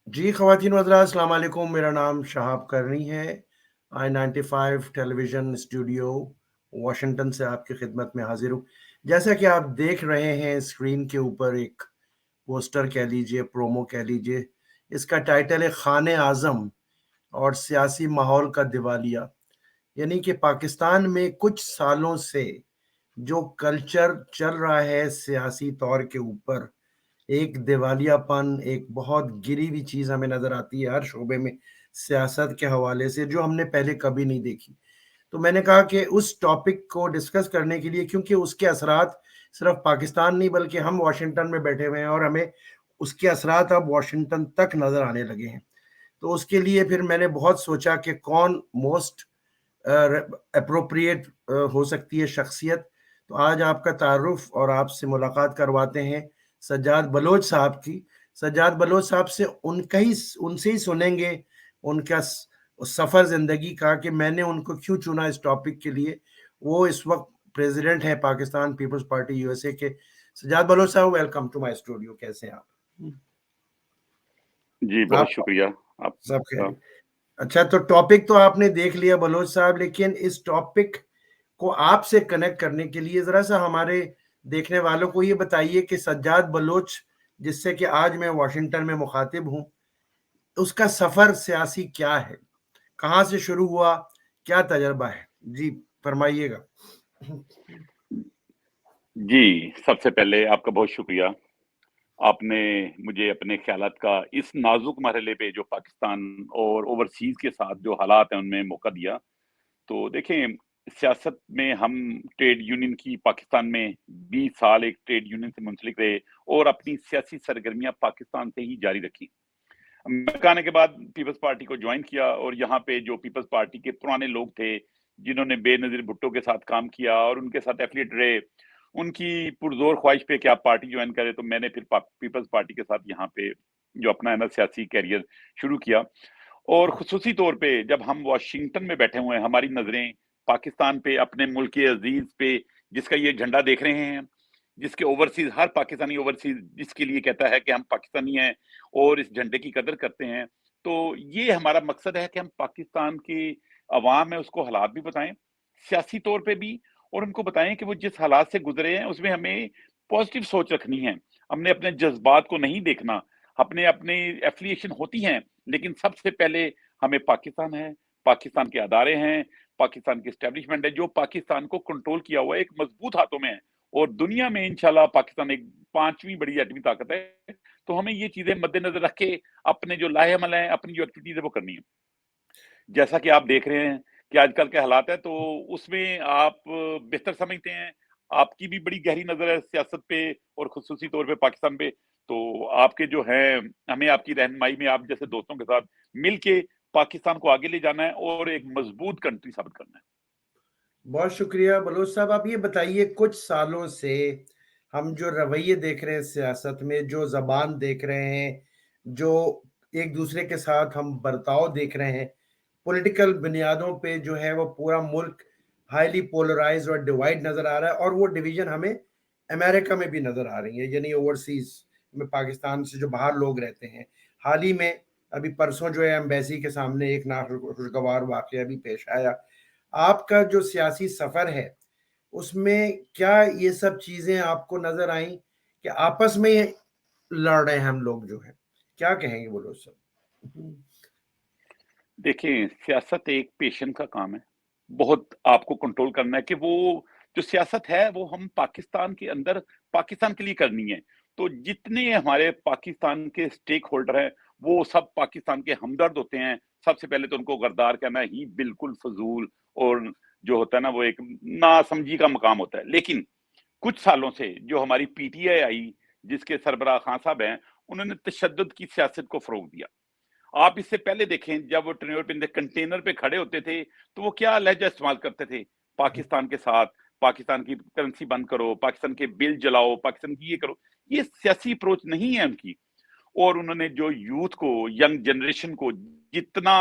जी, ख़वातीन व हज़रात अस्सलाम वालेकुम। मेरा नाम शहाब करनी है। I-95 टेलीविज़न स्टूडियो वाशिंगटन से आपकी खिदमत में हाज़िर हूँ। जैसा कि आप देख रहे हैं स्क्रीन के ऊपर एक पोस्टर कह लीजिए, प्रोमो कह लीजिए, इसका टाइटल है ख़ान-ए-आज़म और सियासी माहौल का दिवालिया। यानी कि पाकिस्तान में कुछ सालों से जो कल्चर चल रहा है सियासी तौर के ऊपर, एक दिवालियापन, एक बहुत गिरी हुई चीज़ हमें नज़र आती है हर शोबे में, सियासत के हवाले से, जो हमने पहले कभी नहीं देखी। तो मैंने कहा कि उस टॉपिक को डिस्कस करने के लिए, क्योंकि उसके असरात सिर्फ़ पाकिस्तान नहीं बल्कि हम वाशिंगटन में बैठे हुए हैं और हमें उसके असरात अब वाशिंगटन तक नज़र आने लगे हैं। तो उसके लिए फिर मैंने बहुत सोचा कि कौन मोस्ट एप्रोप्रिएट हो सकती है शख्सियत। तो आज आपका तारुफ और आपसे मुलाकात करवाते हैं सज्जाद बलोच साहब की। सज्जाद बलोच साहब से उनसे ही सुनेंगे उनका सफ़र ज़िंदगी का, कि मैंने उनको क्यों चुना इस टॉपिक के लिए। वो इस वक्त प्रेसिडेंट हैं पाकिस्तान पीपल्स पार्टी यूएसए के। सज्जाद बलोच साहब, वेलकम टू माय स्टूडियो। कैसे हैं आप? जी, बहुत आप शुक्रिया सब आपका। खैरियत? अच्छा, तो टॉपिक तो आपने देख लिया बलोच साहब, लेकिन इस टॉपिक को आपसे कनेक्ट करने के लिए ज़रा सा हमारे देखने वालों को ये बताइए कि सज्जाद बलोच, जिससे कि आज मैं वाशिंगटन में मुखातिब हूँ, उसका सफ़र सियासी क्या है? कहाँ से शुरू हुआ? क्या तजर्बा है? जी, फरमाइएगा। जी, सबसे पहले आपका बहुत शुक्रिया। आपने मुझे अपने ख़्यालात का इस नाज़ुक मरहले पे जो पाकिस्तान और ओवरसीज़ के साथ जो हालात हैं उनमें मौका दिया। तो देखें, सियासत में हम ट्रेड यूनियन की पाकिस्तान में 20 साल एक ट्रेड यूनियन से मुंसलिक रहे और अपनी सियासी सरगर्मियाँ पाकिस्तान से ही जारी रखी। अमेरिका आने के बाद पीपल्स पार्टी को ज्वाइन किया और यहाँ पे जो पीपल्स पार्टी के पुराने लोग थे, जिन्होंने बेनज़ीर भुट्टो के साथ काम किया और उनके साथ एफिलिएट रहे, उनकी पुरज़ोर ख्वाहिश पे कि आप पार्टी ज्वाइन करें, तो मैंने फिर पीपल्स पार्टी के साथ यहाँ पे जो अपना है ना सियासी कैरियर शुरू किया। और खुसूसी तौर पे जब हम वाशिंगटन में बैठे हुए हैं, हमारी नज़रें पाकिस्तान पे, अपने मुल्क के अजीज़ पे, जिसका ये झंडा देख रहे हैं, जिसके ओवरसीज़ हर पाकिस्तानी ओवरसीज़ जिसके लिए कहता है कि हम पाकिस्तानी हैं और इस झंडे की कदर करते हैं। तो ये हमारा मकसद है कि हम पाकिस्तान की अवाम है उसको हालात भी बताएँ, सियासी तौर पे भी, और उनको बताएँ कि वो जिस हालात से गुज़रे हैं उसमें हमें पॉज़िटिव सोच रखनी है। हमने अपने जज़्बात को नहीं देखना, अपने अपनी एफ़िलिएशन होती हैं, लेकिन सबसे पहले हमें पाकिस्तान है, पाकिस्तान के अदारे हैं, पाकिस्तान की एस्टेब्लिशमेंट है, जो पाकिस्तान को कंट्रोल किया हुआ है, एक मज़बूत हाथों में है और दुनिया में इंशाल्लाह पाकिस्तान एक 5वीं बड़ी एटमी ताकत है। तो हमें ये चीज़ें मद्देनज़र रख के अपने जो लाहे-अमल हैं, अपनी जो एक्टिविटीज़ है वो करनी है। जैसा कि आप देख रहे हैं कि आजकल के हालात हैं, तो उसमें आप बेहतर समझते हैं। आपकी भी बड़ी गहरी नज़र है सियासत पे और ख़ुसूसी तौर पे पाकिस्तान पे। तो आपके जो हैं, हमें आपकी रहनुमाई में आप जैसे दोस्तों के साथ मिल के पाकिस्तान को आगे ले जाना है और एक मज़बूत कंट्री साबित करना है। बहुत शुक्रिया बलोच साहब। आप ये बताइए, कुछ सालों से हम जो रवैये देख रहे हैं सियासत में, जो ज़बान देख रहे हैं, जो एक दूसरे के साथ हम बर्ताव देख रहे हैं, पॉलिटिकल बुनियादों पे जो है वो पूरा मुल्क हाईली पोलराइज्ड और डिवाइड नज़र आ रहा है, और वो डिवीज़न हमें अमेरिका में भी नज़र आ रही है, यानी ओवरसीज़ में पाकिस्तान से जो बाहर लोग रहते हैं। हाल ही में अभी परसों जो है एम्बेसी के सामने एक नाखुशगवार वाक़या भी पेश आया। आपका जो सियासी सफ़र है, उसमें क्या ये सब चीज़ें आपको नज़र आईं कि आपस में ये लड़ रहे हैं हम लोग जो हैं? क्या कहेंगे वो लोग सब? देखिए, सियासत एक पेशेंस का काम है। बहुत आपको कंट्रोल करना है कि वो जो सियासत है, वो हम पाकिस्तान के अंदर पाकिस्तान के लिए करनी है। तो जितने हमारे पाकिस्तान के स्टेक होल्डर हैं, वो सब पाकिस्तान के हमदर्द होते हैं। सबसे पहले तो उनको गद्दार कहना ही बिल्कुल फ़ज़ूल और जो होता है ना, वो एक नासमझी का मकाम होता है। लेकिन कुछ सालों से जो हमारी पीटीआई आई, जिसके सरबराह खान साहब हैं, उन्होंने तशद्दुद की सियासत को फ़रोग़ दिया। आप इससे पहले देखें, जब वो टर्मिनल पे कंटेनर पे खड़े होते थे, तो वो क्या लहज़ा इस्तेमाल करते थे पाकिस्तान के साथ, पाकिस्तान की करेंसी बंद करो, पाकिस्तान के बिल जलाओ, पाकिस्तान की ये करो। ये सियासी अप्रोच नहीं है उनकी। और उन्होंने जो यूथ को, यंग जनरेशन को जितना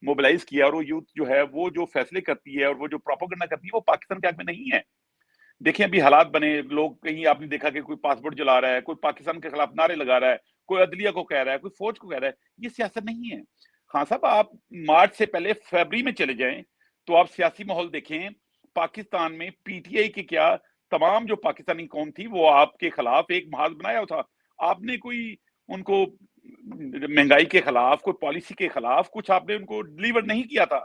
मोबिलाइज़ किया, और वो यूथ जो है, वो जो फैसले करती है और वो जो प्रोपेगेंडा करती है, वो पाकिस्तान के हक में नहीं है। देखिए, अभी हालात बने, लोग कहीं आपने देखा कि कोई पासपोर्ट जला रहा है, कोई पाकिस्तान के खिलाफ नारे लगा रहा है, کوئی عدلیہ کو کہہ رہا ہے, کوئی فوج کو کہہ رہا ہے. یہ سیاست نہیں ہے. خان صاحب آپ مارچ سے پہلے فیبری میں چلے جائیں تو آپ سیاسی ماحول دیکھیں. پاکستان میں پی ٹی آئی کی کیا تمام جو پاکستانی قوم تھی وہ آپ کے خلاف ایک محاذ بنایا تھا. آپ نے کوئی ان کو مہنگائی کے خلاف, کوئی پالیسی کے خلاف کچھ آپ نے ان کو ڈلیور نہیں کیا تھا.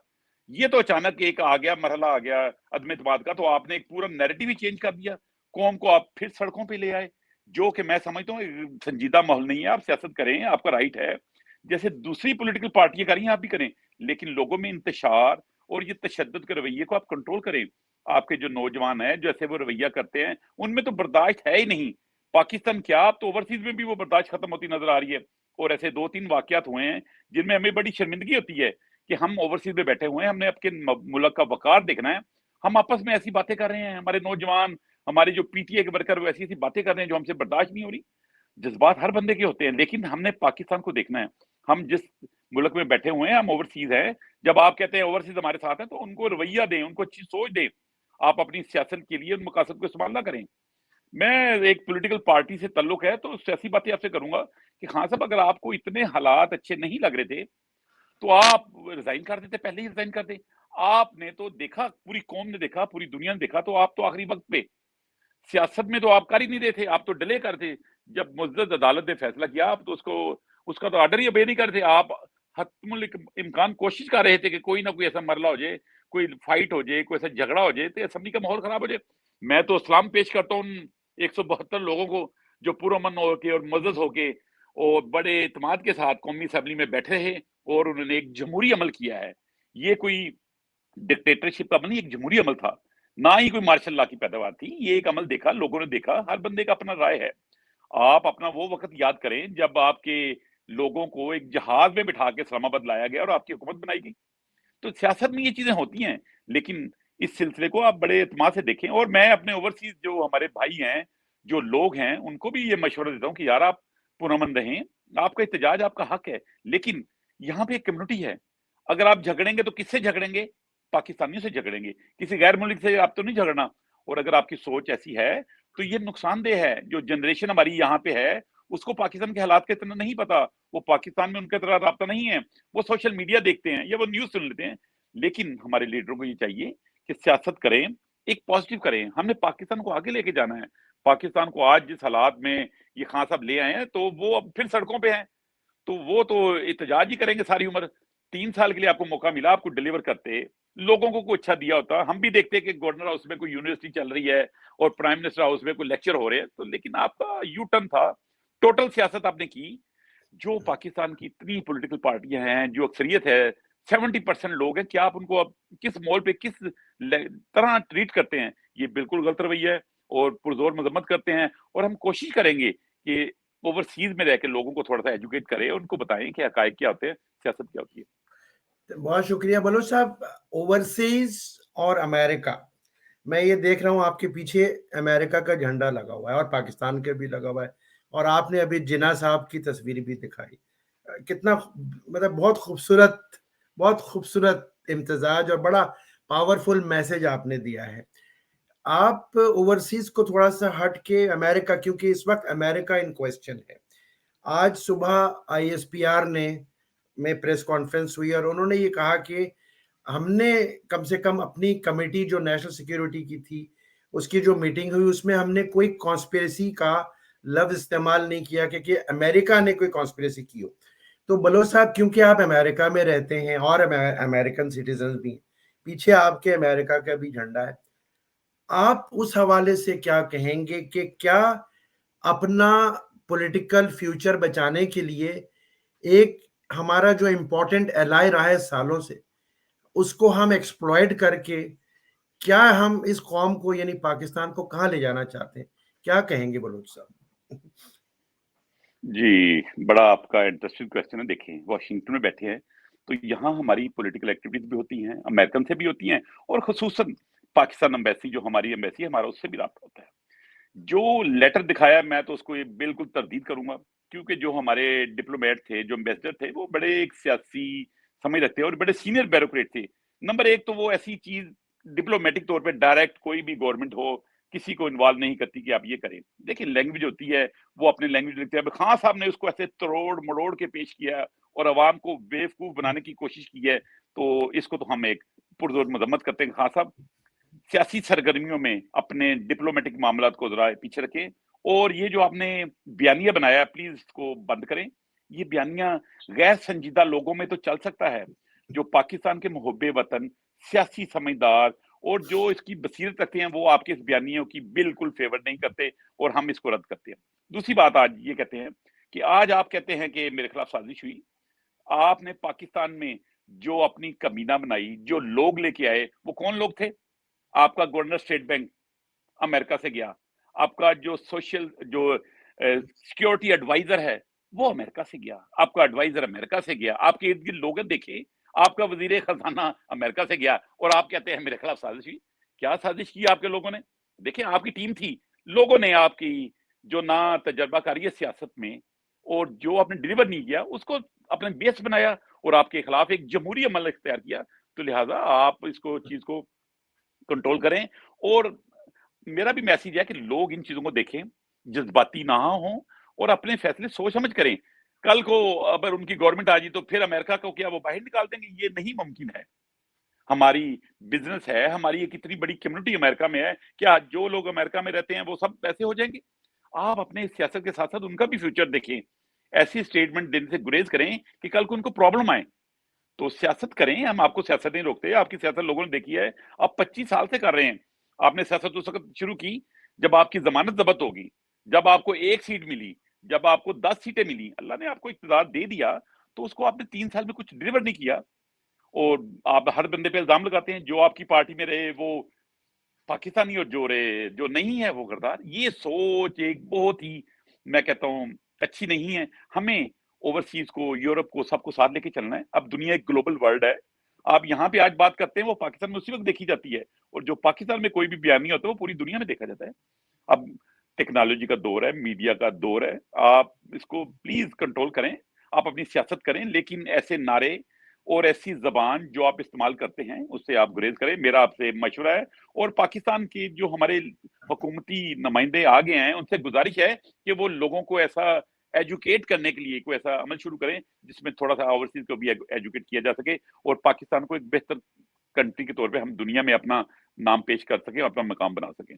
یہ تو اچانک ایک آ گیا مرحلہ آ گیا عدم اعتماد کا, تو آپ نے ایک پورا نیریٹو ہی چینج کر دیا. قوم کو آپ پھر سڑکوں پہ لے آئے, جو کہ میں سمجھتا ہوں سنجیدہ ماحول نہیں ہے. آپ سیاست کریں, آپ کا رائٹ ہے, جیسے دوسری پولیٹیکل پارٹیاں کر رہی ہیں آپ بھی کریں, لیکن لوگوں میں انتشار اور یہ تشدد کے رویے کو آپ کنٹرول کریں. آپ کے جو نوجوان ہیں جو ایسے وہ رویہ کرتے ہیں ان میں تو برداشت ہے ہی نہیں. پاکستان کیا, آپ تو اوورسیز میں بھی وہ برداشت ختم ہوتی نظر آ رہی ہے. اور ایسے 2-3 واقعات ہوئے ہیں جن میں ہمیں بڑی شرمندگی ہوتی ہے کہ ہم اوورسیز میں بیٹھے ہوئے ہیں, ہم نے اپنے ملک کا وقار دیکھنا ہے, ہم آپس میں ایسی باتیں کر رہے ہیں, ہمارے نوجوان, ہمارے جو پی ٹی اے کے ورکر وہ ایسی ایسی باتیں کر رہے ہیں جو ہم سے برداشت نہیں ہو رہی. جذبات ہر بندے کے ہوتے ہیں, لیکن ہم نے پاکستان کو دیکھنا ہے. ہم جس ملک میں بیٹھے ہوئے ہیں ہم اوورسیز ہیں. جب آپ کہتے ہیں اوورسیز ہمارے ساتھ ہیں تو ان کو رویہ دیں, ان کو اچھی سوچ دیں. آپ اپنی سیاست کے لیے ان مقاصد کو استعمال نہ کریں. میں ایک پولیٹیکل پارٹی سے تعلق ہے تو سیاسی باتیں آپ سے کروں گا کہ خان صاحب اگر آپ کو اتنے حالات اچھے نہیں لگ رہے تھے تو آپ ریزائن کر دیتے, پہلے ہی ریزائن کر دیں. آپ نے تو دیکھا, پوری قوم نے دیکھا, پوری دنیا نے دیکھا, تو آپ تو آخری وقت پہ سیاست میں تو آپ کر ہی نہیں رہے تھے, آپ تو ڈیلے کرتے. جب مزد عدالت نے فیصلہ کیا آپ تو اس کا تو آرڈر ہی obey نہیں کرتے. آپ حتم الامکان کوشش کر رہے تھے کہ کوئی نہ کوئی ایسا مرلہ ہو جائے, کوئی فائٹ ہو جائے, کوئی ایسا جھگڑا ہو جائے تو اسمبلی کا ماحول خراب ہو جائے. میں تو اسلام پیش کرتا ہوں 172 لوگوں کو جو پرامن ہو کے اور مزز ہو کے اور بڑے اعتماد کے ساتھ قومی اسمبلی میں بیٹھے ہیں اور انہوں نے ایک جمہوری عمل کیا ہے. یہ کوئی ڈکٹیٹرشپ کا عمل نہیں, ایک جمہوری عمل تھا, نہ ہی کوئی مارشل لا کی پیداوار تھی. یہ ایک عمل دیکھا, لوگوں نے دیکھا, ہر بندے کا اپنا رائے ہے. آپ اپنا وہ وقت یاد کریں جب آپ کے لوگوں کو ایک جہاز میں بٹھا کے اسلام آباد لایا گیا اور آپ کی حکومت بنائی گئی. تو سیاست میں یہ چیزیں ہوتی ہیں, لیکن اس سلسلے کو آپ بڑے اعتماد سے دیکھیں. اور میں اپنے اوورسیز جو ہمارے بھائی ہیں, جو لوگ ہیں, ان کو بھی یہ مشورہ دیتا ہوں کہ یار آپ پرامن رہیں, آپ کا احتجاج آپ کا حق ہے, لیکن یہاں پہ ایک کمیونٹی ہے. اگر آپ جھگڑیں گے تو کس سے جھگڑیں گے؟ پاکستانیوں سے جھگڑیں گے, کسی غیر ملک سے آپ تو نہیں جھگڑنا. اور اگر آپ کی سوچ ایسی ہے تو یہ نقصان دہ ہے. جو جنریشن ہماری یہاں پہ ہے اس کو پاکستان کے حالات کا اتنا نہیں پتا, وہ پاکستان میں ان کے طرح رابطہ نہیں ہے, وہ سوشل میڈیا دیکھتے ہیں یا وہ نیوز سن لیتے ہیں. لیکن ہمارے لیڈروں کو یہ چاہیے کہ سیاست کریں, ایک پازیٹیو کریں. ہم نے پاکستان کو آگے لے کے جانا ہے. پاکستان کو آج جس حالات میں یہ خان صاحب لے آئے ہیں تو وہ اب پھر سڑکوں پہ ہیں, تو وہ تو احتجاج ہی کریں گے ساری عمر. 3 سال کے لیے آپ کو موقع ملا, آپ کو ڈلیور کرتے, لوگوں کو کوئی اچھا دیا ہوتا. ہم بھی دیکھتے کہ گورنر ہاؤس میں کوئی یونیورسٹی چل رہی ہے اور پرائم منسٹر ہاؤس میں کوئی لیکچر ہو رہے ہیں, تو لیکن آپ کا یو ٹرن تھا, ٹوٹل سیاست آپ نے کی. جو پاکستان کی اتنی پولیٹیکل پارٹیاں ہیں, جو اکثریت ہے 70% لوگ ہیں, کیا آپ ان کو اب کس مول پہ کس طرح ٹریٹ کرتے ہیں؟ یہ بالکل غلط رویہ ہے اور پرزور مذمت کرتے ہیں. اور ہم کوشش کریں گے کہ اوورسیز میں رہ کے لوگوں کو تھوڑا سا ایجوکیٹ کریں, ان کو بتائیں کہ حقائق کیا ہوتے ہیں, سیاست کیا ہوتی ہے. بہت شکریہ بلوچ صاحب. اوورسیز اور امریکہ, میں یہ دیکھ رہا ہوں آپ کے پیچھے امریکہ کا جھنڈا لگا ہوا ہے اور پاکستان کے بھی لگا ہوا ہے, اور آپ نے ابھی جناح صاحب کی تصویر بھی دکھائی. کتنا مطلب بہت خوبصورت امتزاج اور بڑا پاورفل میسج آپ نے دیا ہے. آپ اوورسیز کو تھوڑا سا ہٹ کے امریکہ, کیونکہ اس وقت امریکہ ان کوسچن ہے. آج صبح آئی ایس پی آر میں پریس کانفرنس ہوئی اور انہوں نے یہ کہا کہ ہم نے کم سے کم اپنی کمیٹی جو نیشنل سیکیورٹی کی تھی اس کی جو میٹنگ ہوئی اس میں ہم نے کوئی کانسپیریسی کا لفظ استعمال نہیں کیا کہ امریکہ نے کوئی کانسپیریسی کی ہو. تو بلوچ صاحب, کیونکہ آپ امریکہ میں رہتے ہیں اور امریکن سٹیزنز بھی ہیں, پیچھے آپ کے امریکہ کا بھی جھنڈا ہے, آپ اس حوالے سے کیا کہیں گے کہ کیا اپنا پولیٹیکل فیوچر بچانے کے لیے ایک ہمارا جو امپورٹنٹ ایلائی رہا ہے سالوں سے, اس کو ہم ایکسپلوئٹ کر کے کیا ہم اس قوم کو یعنی پاکستان کو کہاں لے جانا چاہتے ہیں؟ کیا کہیں گے بلوچ صاحب؟ جی, بڑا آپ کا انٹرسٹنگ کویسچن ہے. دیکھیں, واشنگٹن میں بیٹھے ہیں تو یہاں ہماری پولیٹیکل ایکٹیویٹیز بھی ہوتی ہیں, امریکن سے بھی ہوتی ہیں, اور خصوصاً پاکستان امبیسی جو ہماری امبیسی ہے, ہمارا اس سے بھی رابطہ ہوتا ہے. جو لیٹر دکھایا میں تو اس کو یہ بالکل تردید کروں گا, کیونکہ جو ہمارے ڈپلومیٹ تھے, جو امبیسڈر تھے, وہ بڑے ایک سیاسی سمجھ رکھتے ہیں اور بڑے سینئر بیوروکریٹ تھے. نمبر 1 تو وہ ایسی چیز ڈپلومیٹک طور پہ ڈائریکٹ کوئی بھی گورنمنٹ ہو किसी को इन्वॉल्व नहीं करती कि आप ये करें। देखिए लैंग्वेज होती है, वो अपने लैंग्वेज लिखते हैं। अब खान साहब ने उसको ऐसे तोड़ मरोड़ के पेश किया और अवाम को बेवकूफ बनाने की कोशिश की है, तो इसको तो हम एक पुरजोर मजम्मत करते हैं। खान साहब सियासी सरगर्मियों में अपने डिप्लोमेटिक मामलात को जरा पीछे रखें, और ये जो आपने बयानिया बनाया प्लीज इसको बंद करें। ये बयानिया गैर संजीदा लोगों में तो चल सकता है, जो पाकिस्तान के मुहब्बे वतन, सियासी समझदार और जो इसकी बसीरत रखते हैं, वो आपके इस बयानियों की बिल्कुल फेवर नहीं करते और हम इसको रद्द करते हैं। दूसरी बात, आज ये कहते हैं कि आज आप कहते हैं कि मेरे खिलाफ साजिश हुई। आपने पाकिस्तान में जो अपनी कमीना बनाई, जो लोग लेके आए, वो कौन लोग थे? आपका गवर्नर स्टेट बैंक अमेरिका से गया, आपका जो सोशल जो सिक्योरिटी एडवाइजर है वो अमेरिका से गया, आपका एडवाइजर अमेरिका से गया, आपके इर्द गिर्द लोग देखे, आपका वजीर खजाना अमेरिका से गया, और आप कहते हैं मेरे खिलाफ साजिश हुई। क्या साजिश की आपके लोगों ने? देखिए आपकी टीम थी, लोगों ने आपकी जो ना तजर्बाकारी है सियासत में और जो आपने डिलीवर नहीं किया उसको अपने बेस बनाया और आपके खिलाफ एक जमहूरी अमल इख्तियार किया। तो लिहाजा आप इसको चीज को कंट्रोल करें। और मेरा भी मैसेज है कि लोग इन चीजों को देखें, जज्बाती ना हों और अपने फैसले सोच समझ करें। कल को अगर उनकी गवर्नमेंट आ जाए तो फिर अमेरिका को क्या वो बाहर निकाल देंगे? ये नहीं मुमकिन है। हमारी बिजनेस है, हमारी एक इतनी बड़ी कम्युनिटी अमेरिका में है, क्या जो लोग अमेरिका में रहते हैं वो सब ऐसे हो जाएंगे? आप अपने सियासत के साथ साथ उनका भी फ्यूचर देखें। ऐसी स्टेटमेंट देने से गुरेज करें कि कल को उनको प्रॉब्लम आए। तो सियासत करें, हम आपको सियासत नहीं रोकते, आपकी सियासत लोगों ने देखी है, आप 25 साल से कर रहे हैं। आपने सियासत उस वक्त शुरू की जब आपकी जमानत जब्त होगी, जब आपको 1 सीट मिली, जब आपको 10 सीटें मिली, अल्लाह ने आपको इक़्तिदार दे दिया, तो उसको आपने 3 साल में कुछ डिलीवर नहीं किया। और आप हर बंदे पे इल्जाम लगाते हैं, जो आपकी पार्टी में रहे वो पाकिस्तानी और जो रहे जो नहीं है वो गद्दार। ये सोच एक बहुत ही, मैं कहता हूँ, अच्छी नहीं है। हमें ओवरसीज को, यूरोप को, सबको साथ लेके चलना है। अब दुनिया एक ग्लोबल वर्ल्ड है। आप यहाँ पे आज बात करते हैं, वो पाकिस्तान में उसी वक्त देखी जाती है, और जो पाकिस्तान में कोई भी बयान नहीं होता वो पूरी दुनिया में देखा जाता है। अब टेक्नोलॉजी का दौर है, मीडिया का दौर है, आप इसको प्लीज कंट्रोल करें, आप अपनी सियासत करें, लेकिन ऐसे नारे और ऐसी जबान जो आप इस्तेमाल करते हैं उससे आप गुरेज करें, मेरा आपसे मशवरा है। और पाकिस्तान के जो हमारे हुकूमती नुमाइंदे आ गए हैं उनसे गुजारिश है कि वो लोगों को ऐसा एजुकेट करने के लिए कोई ऐसा अमल शुरू करें जिसमें थोड़ा सा ओवरसीज को भी एजुकेट किया जा सके, और पाकिस्तान को एक बेहतर कंट्री के तौर पे हम दुनिया में अपना नाम पेश कर सकें, अपना मकाम बना सकें।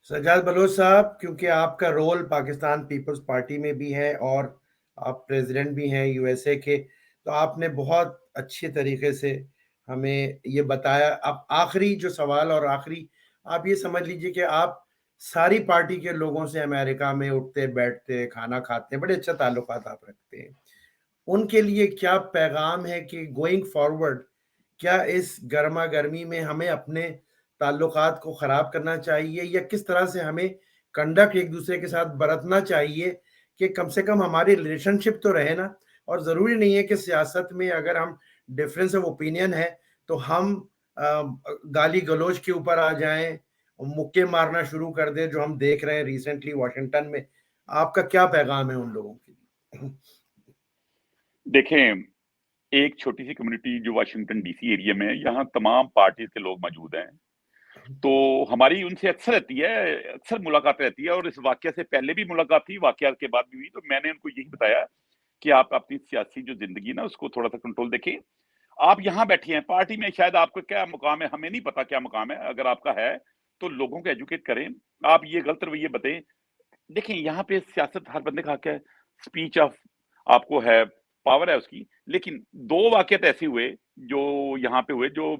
सज्जाद बलोच साहब, क्योंकि आपका रोल पाकिस्तान पीपल्स पार्टी में भी है और आप प्रेसिडेंट भी हैं यूएसए के, तो आपने बहुत अच्छे तरीके से हमें ये बताया। अब आखिरी जो सवाल, और आखिरी, आप ये समझ लीजिए कि आप सारी पार्टी के लोगों से अमेरिका में उठते बैठते खाना खाते हैं, बड़े अच्छे ताल्लुकात आप रखते हैं, उनके लिए क्या पैगाम है कि गोइंग फॉरवर्ड क्या इस गर्मा गर्मी में हमें अपने ताल्लुकात को ख़राब करना चाहिए, या किस तरह से हमें कंडक्ट एक दूसरे के साथ बरतना चाहिए कि कम से कम हमारी रिलेशनशिप तो रहे ना? और ज़रूरी नहीं है कि सियासत में अगर हम डिफरेंस ऑफ ओपिनियन है तो हम गाली गलौज के ऊपर आ जाएं, मुक्के मारना शुरू कर दें, जो हम देख रहे हैं रिसेंटली वाशिंगटन में। आपका क्या पैगाम है उन लोगों के लिए? देखें, एक छोटी सी कम्युनिटी जो वाशिंगटन डीसी एरिया में है, यहाँ तमाम पार्टीज के लोग मौजूद हैं, तो हमारी उनसे अक्सर रहती है, अक्सर मुलाकात रहती है, और इस वाकया से पहले भी मुलाकात थी, वाकया के बाद भी हुई। तो मैंने उनको यही बताया कि आप अपनी सियासी जो जिंदगी ना उसको थोड़ा सा कंट्रोल देखें। आप यहाँ बैठे हैं पार्टी में, शायद आपको क्या मुकाम है हमें नहीं पता क्या मुकाम है, अगर आपका है तो लोगों को एजुकेट करें। आप ये गलत रवैये बताएं। देखें यहाँ पे सियासत हर बंदे का हक है, स्पीच ऑफ आपको है, पावर है उसकी, लेकिन 2 वाकयात ऐसे हुए जो यहाँ पे हुए जो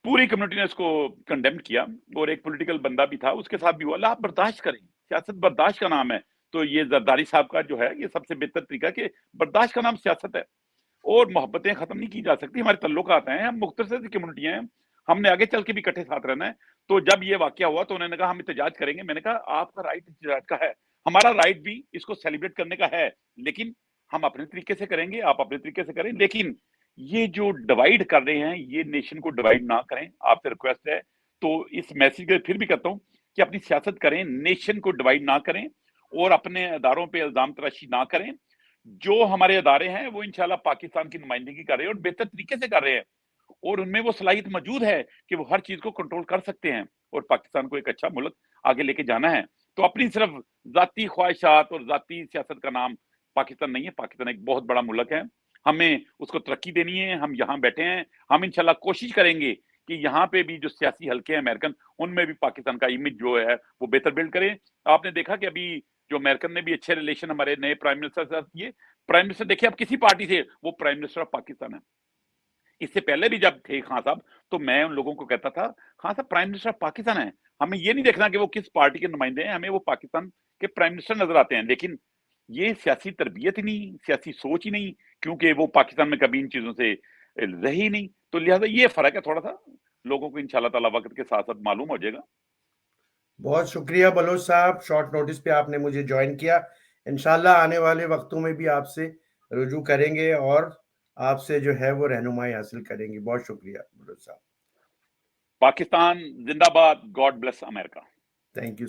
पूरी कम्युनिटी ने उसको कंडेम किया, और एक पॉलिटिकल बंदा भी था उसके साथ भी हुआ। आप बर्दाश्त करें, सियासत बर्दाश्त का नाम है। तो ये जरदारी साहब का जो है ये सबसे बेहतर तरीका कि बर्दाश्त का नाम सियासत है, और मोहब्बतें खत्म नहीं की जा सकती। हमारे तल्लुकात हैं, हम मुख्तलिफ सी कम्युनिटियां हैं, हमने आगे चल के भी इकट्ठे साथ रहना है। तो जब ये वाकया हुआ तो उन्होंने कहा हम एहतजाज करेंगे। मैंने कहा आपका राइट एहतजाज का है, हमारा राइट भी इसको सेलिब्रेट करने का है, लेकिन हम अपने तरीके से करेंगे, आप अपने तरीके से करें। लेकिन ये जो डिवाइड कर रहे हैं, ये नेशन को डिवाइड ना करें, आपसे रिक्वेस्ट है। तो इस मैसेज को फिर भी करता हूं कि अपनी सियासत करें, नेशन को डिवाइड ना करें, और अपने अदारों पे इल्जाम तराशी ना करें। जो हमारे अदारे हैं वो इंशाल्लाह पाकिस्तान की नुमाइंदगी कर रहे हैं और बेहतर तरीके से कर रहे हैं, और उनमें वो सलाहियत मौजूद है कि वो हर चीज को कंट्रोल कर सकते हैं। اور پاکستان کو ایک اچھا ملک آگے لے کے جانا ہے تو اپنی صرف ذاتی خواہشات اور ذاتی سیاست کا نام پاکستان نہیں ہے. پاکستان ایک بہت بڑا ملک ہے, ہمیں اس کو ترقی دینی ہے. ہم یہاں بیٹھے ہیں, ہم انشاءاللہ کوشش کریں گے کہ یہاں پہ بھی جو سیاسی حلقے ہیں امریکن, ان میں بھی پاکستان کا امیج جو ہے وہ بہتر بلڈ کریں. آپ نے دیکھا کہ ابھی جو امریکن نے بھی اچھے ریلیشن ہمارے نئے پرائم منسٹر سے کیے. پرائم منسٹر دیکھیں اب کسی پارٹی سے, وہ پرائم منسٹر آف پاکستان ہے. اس سے پہلے بھی جب تھے خان صاحب تو میں ان لوگوں کو کہتا تھا خان صاحب پرائم منسٹر آف پاکستان ہے, ہمیں یہ نہیں دیکھنا کہ وہ کس پارٹی کے نمائندے ہیں, ہمیں وہ پاکستان کے پرائم منسٹر نظر آتے ہیں. لیکن یہ سیاسی تربیت ہی نہیں, سیاسی سوچ ہی نہیں, کیونکہ وہ پاکستان میں کبھی ان چیزوں سے رہی ہی نہیں. تو لہٰذا یہ فرق ہے تھوڑا سا, لوگوں کو انشاءاللہ تعالیٰ وقت کے ساتھ ساتھ معلوم ہو جائے گا. بہت شکریہ بلوچ صاحب, شارٹ نوٹس پہ آپ نے مجھے جوائن کیا. انشاءاللہ آنے والے وقتوں میں بھی آپ سے رجوع کریں گے اور آپ سے جو ہے وہ رہنمائی حاصل کریں گے. بہت شکریہ بلوچ صاحب. پاکستان زندہ باد. God bless America. Thank you.